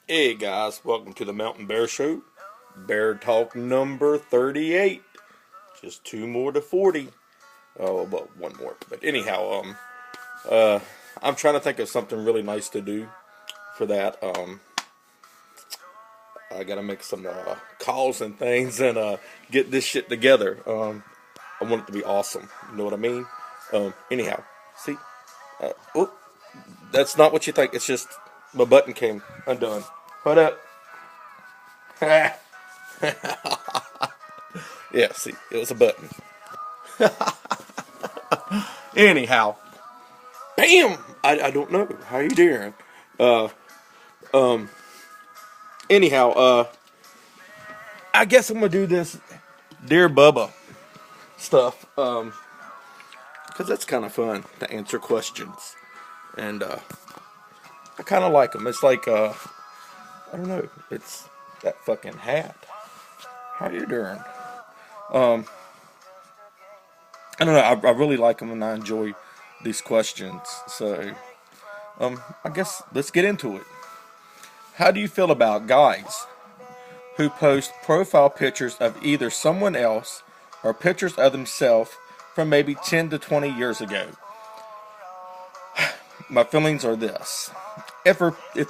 Hey guys, welcome to the Mountain Bear Show. Bear Talk number 38. Just two more to 40. Oh, but one more. But anyhow, uh, I'm trying to think of something really nice to do for that. I gotta make some calls and things and get this shit together. I want it to be awesome. You know what I mean? Anyhow, see, oh, that's not what you think. It's just my button came undone. Hold up. Yeah, see, it was a button. Anyhow, bam! I don't know. How you doing? Uh, um, anyhow, I guess I'm gonna do this Dear Bubba stuff, because that's kind of fun to answer questions. And, I kind of like them. It's like, I don't know, it's that fucking hat. How you doing? Um, I don't know, I really like them and I enjoy these questions. So, I guess let's get into it. How do you feel about guys who post profile pictures of either someone else or pictures of themselves from maybe 10 to 20 years ago? My feelings are this. If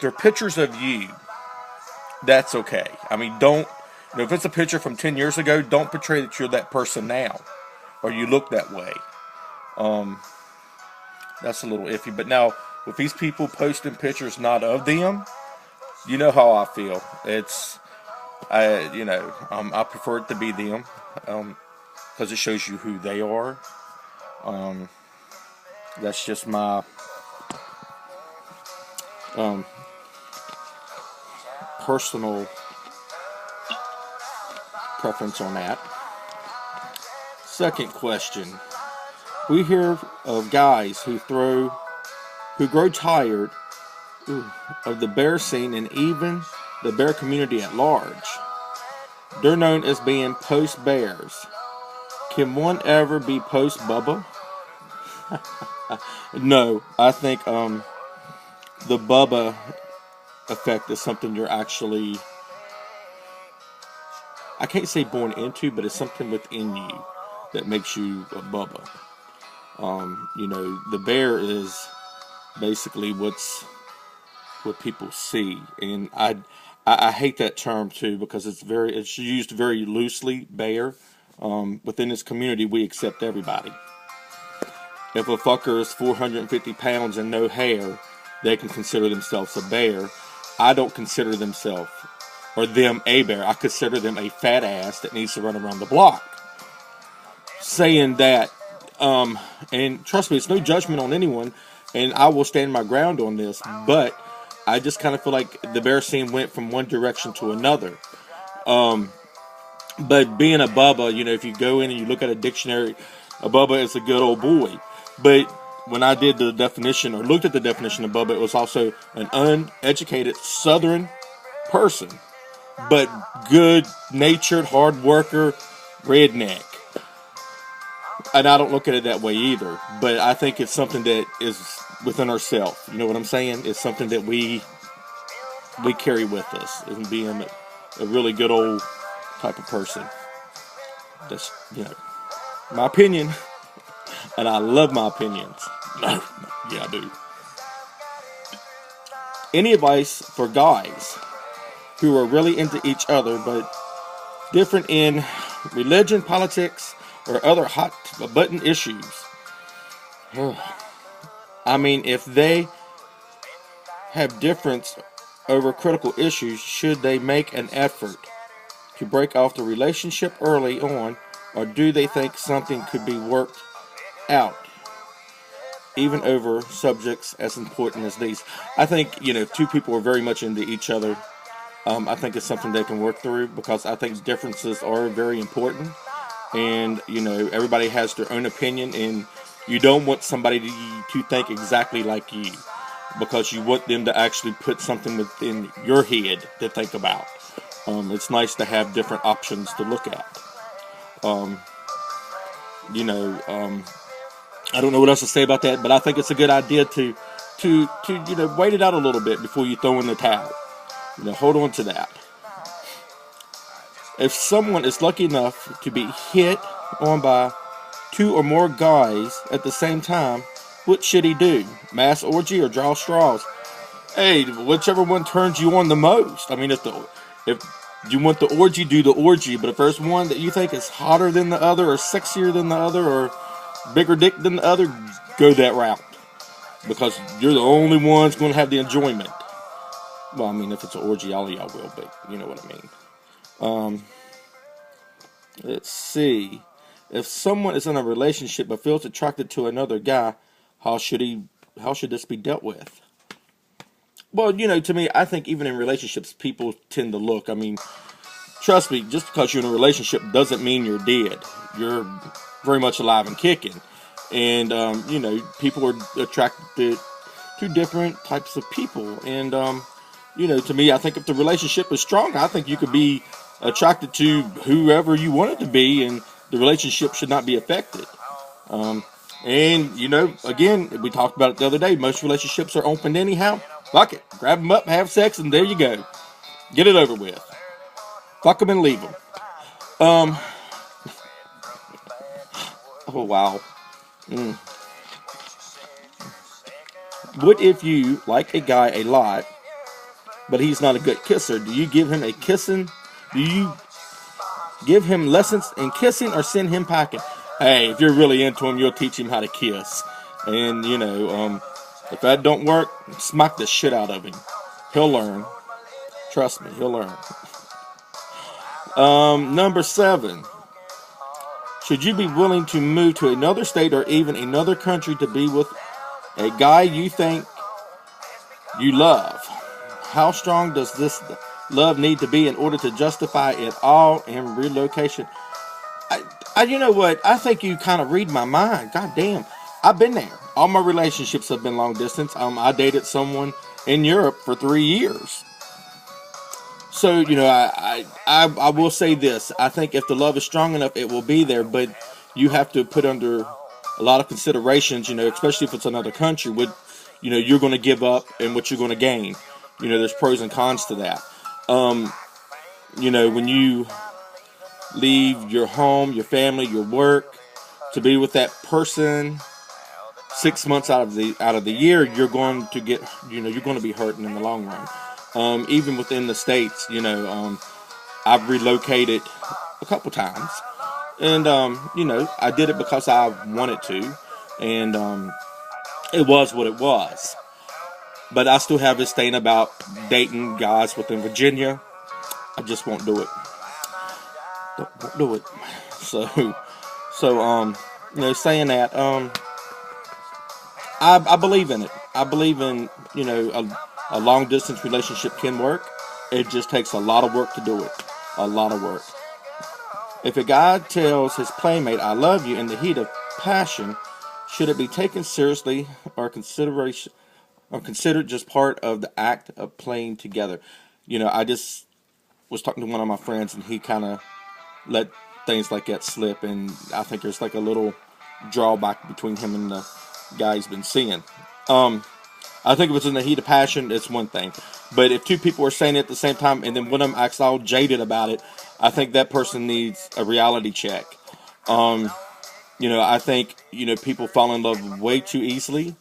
they're pictures of you, that's okay. I mean, don't, if it's a picture from 10 years ago, don't portray that you're that person now or you look that way. That's a little iffy. But now, with these people posting pictures not of them, you know how I feel. I prefer it to be them, because it shows you who they are. That's just my personal preference on that. Second question: we hear of guys who grow tired of the bear scene and even the bear community at large. They're known as being post bears. Can one ever be post Bubba? No, I think the Bubba effect is something you're actually, I can't say born into, but it's something within you that makes you a Bubba. The bear is basically what people see, and I hate that term too because it's used very loosely. Bear, within this community, we accept everybody. If a fucker is 450 pounds and no hair, they can consider themselves a bear. I don't consider them a bear. I consider them a fat ass that needs to run around the block. Saying that, and trust me, it's no judgment on anyone, and I will stand my ground on this, but I just kind of feel like the bear scene went from one direction to another. But being a Bubba, if you go in and you look at a dictionary, a Bubba is a good old boy. But when I did the definition or looked at the definition of Bubba, it was also an uneducated Southern person, but good-natured, hard worker, redneck. And I don't look at it that way either. But I think it's something that is within ourselves. You know what I'm saying? It's something that we carry with us, and being a really good old type of person. That's, my opinion. And I love my opinions. No, yeah, I do. Any advice for guys who are really into each other but different in religion, politics, or other hot button issues? I mean, if they have difference over critical issues, should they make an effort to break off the relationship early on, or do they think something could be worked out, even over subjects as important as these? I think, if two people are very much into each other, I think it's something they can work through, because I think differences are very important. And, everybody has their own opinion, and you don't want somebody to think exactly like you, because you want them to actually put something within your head to think about. It's nice to have different options to look at. I don't know what else to say about that, but I think it's a good idea to wait it out a little bit before you throw in the towel. Hold on to that. If someone is lucky enough to be hit on by two or more guys at the same time, what should he do? Mass orgy or draw straws? Hey, whichever one turns you on the most. I mean, if you want the orgy, do the orgy. But if there's one that you think is hotter than the other, or sexier than the other, or bigger dick than the other, go that route, because you're the only one's going to have the enjoyment. Well, I mean, if it's an orgy, all of y'all will, but you know what I mean. Let's see. If someone is in a relationship but feels attracted to another guy, how should this be dealt with? Well, to me, I think even in relationships, people tend to look. I mean, trust me, just because you're in a relationship doesn't mean you're dead. You're very much alive and kicking. And, people are attracted to different types of people. And, to me, I think if the relationship is strong, I think you could be attracted to whoever you want it to be, and the relationship should not be affected. And, again, we talked about it the other day. Most relationships are opened anyhow. Fuck it. Grab them up, have sex, and there you go. Get it over with. Fuck them and leave them. Oh, wow. What if you like a guy a lot, but he's not a good kisser? Do you give him a kissing? Do you give him lessons in kissing or send him packing? Hey, if you're really into him, you'll teach him how to kiss. And, if that don't work, smack the shit out of him. He'll learn. Trust me, he'll learn. Number 7. Should you be willing to move to another state or even another country to be with a guy you think you love? How strong does this love need to be in order to justify it all in relocation? You know what? I think you kind of read my mind. God damn. I've been there. All my relationships have been long distance. I dated someone in Europe for 3 years. So, I will say this. I think if the love is strong enough, it will be there. But you have to put under a lot of considerations, especially if it's another country, what, you're going to give up and what you're going to gain. There's pros and cons to that. When you leave your home, your family, your work to be with that person 6 months out of the year, you're going to get, you're going to be hurting in the long run. Even within the states, I've relocated a couple times, and I did it because I wanted to, and it was what it was. But I still have this thing about dating guys within Virginia. I just won't do it. Won't do it. So, saying that, I believe in it. I believe in, a long distance relationship can work. It just takes a lot of work to do it. A lot of work. If a guy tells his playmate, "I love you," in the heat of passion, should it be taken seriously or considered just part of the act of playing together? I just was talking to one of my friends, and he kind of let things like that slip, and I think there's like a little drawback between him and the guy he's been seeing. I think if it's in the heat of passion, it's one thing. But if two people are saying it at the same time, and then one of them acts all jaded about it, I think that person needs a reality check. I think, people fall in love way too easily.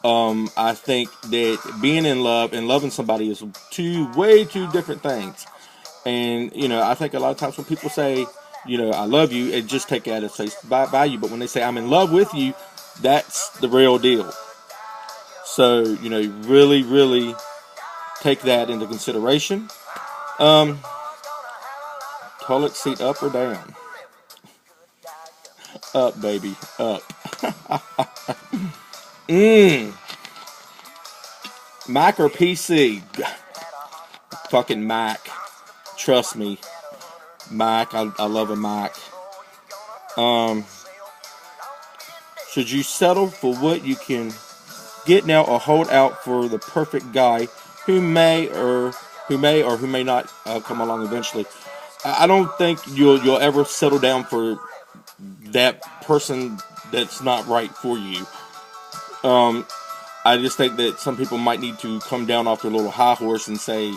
I think that being in love and loving somebody is way two different things. And, I think a lot of times when people say, "I love you," it just take that as face value. But when they say, "I'm in love with you," that's the real deal. So, really, really take that into consideration. Toilet seat up or down? Up, baby, up. Mac or PC? Fucking Mac. Trust me. Mac, I love a Mac. Should you settle for what you can get now or hold out for the perfect guy who may or who may not come along eventually? I don't think you'll ever settle down for that person that's not right for you. I just think that some people might need to come down off their little high horse and say,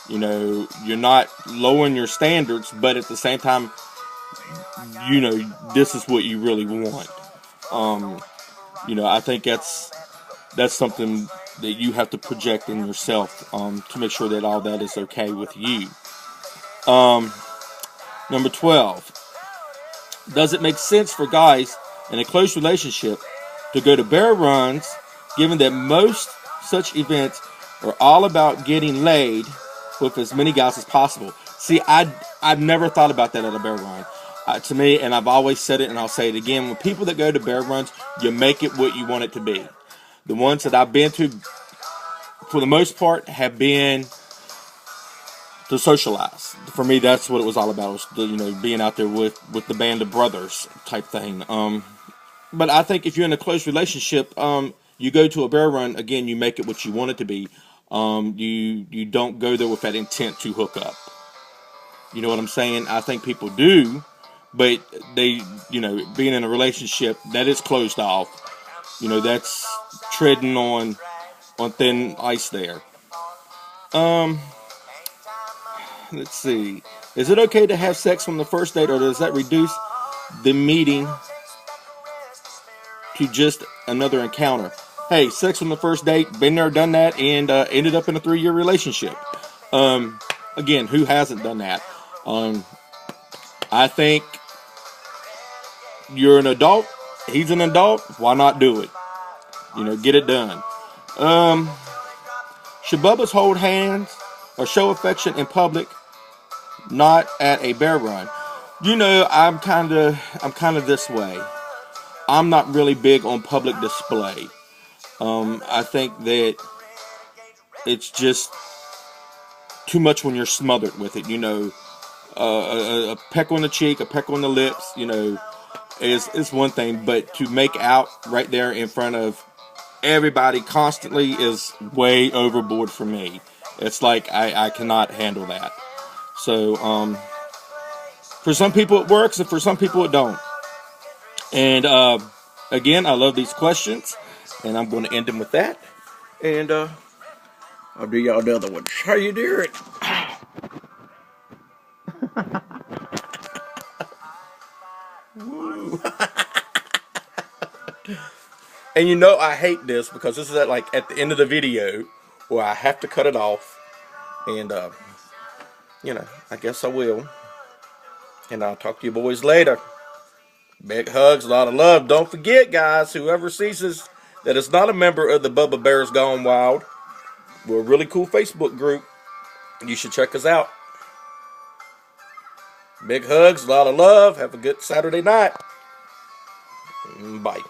You know, you're not lowering your standards, but at the same time, you know, this is what you really want. Um, you know, I think that's something that you have to project in yourself to make sure that all that is okay with you. Um, Number 12. Does it make sense for guys in a close relationship to go to bear runs, given that most such events are all about getting laid with as many guys as possible? See, I've never thought about that at a bear run. To me, and I've always said it, and I'll say it again, when people that go to bear runs, you make it what you want it to be. The ones that I've been to, for the most part, have been to socialize. For me, that's what it was all about. Was the, you know, being out there with the band of brothers type thing. But I think if you're in a close relationship, you go to a bear run again. You make it what you want it to be. You don't go there with that intent to hook up. You know what I'm saying? I think people do, but they, you know, being in a relationship that is closed off. You know, that's treading on thin ice there. Um, let's see. Is it okay to have sex on the first date, or does that reduce the meeting to just another encounter? Hey, sex on the first date, been there, done that, and ended up in a 3-year relationship. Again, who hasn't done that? I think you're an adult. He's an adult. Why not do it? You know, get it done. Should Bubba's hold hands or show affection in public, not at a bear run? You know, I'm kind of this way. I'm not really big on public display. I think that it's just too much when you're smothered with it. You know, a peck on the cheek, a peck on the lips, you know, is one thing. But to make out right there in front of everybody constantly is way overboard for me. It's like I cannot handle that. So for some people it works, and for some people it don't. And again, I love these questions, and I'm going to end them with that. And I'll do y'all the other ones. How you doing? And you know I hate this because this is at the end of the video where I have to cut it off. And you know, I guess I will. And I'll talk to you boys later. Big hugs, a lot of love. Don't forget, guys, whoever sees this that is not a member of the Bubba Bears Gone Wild, we're a really cool Facebook group. You should check us out. Big hugs, a lot of love. Have a good Saturday night. Bye.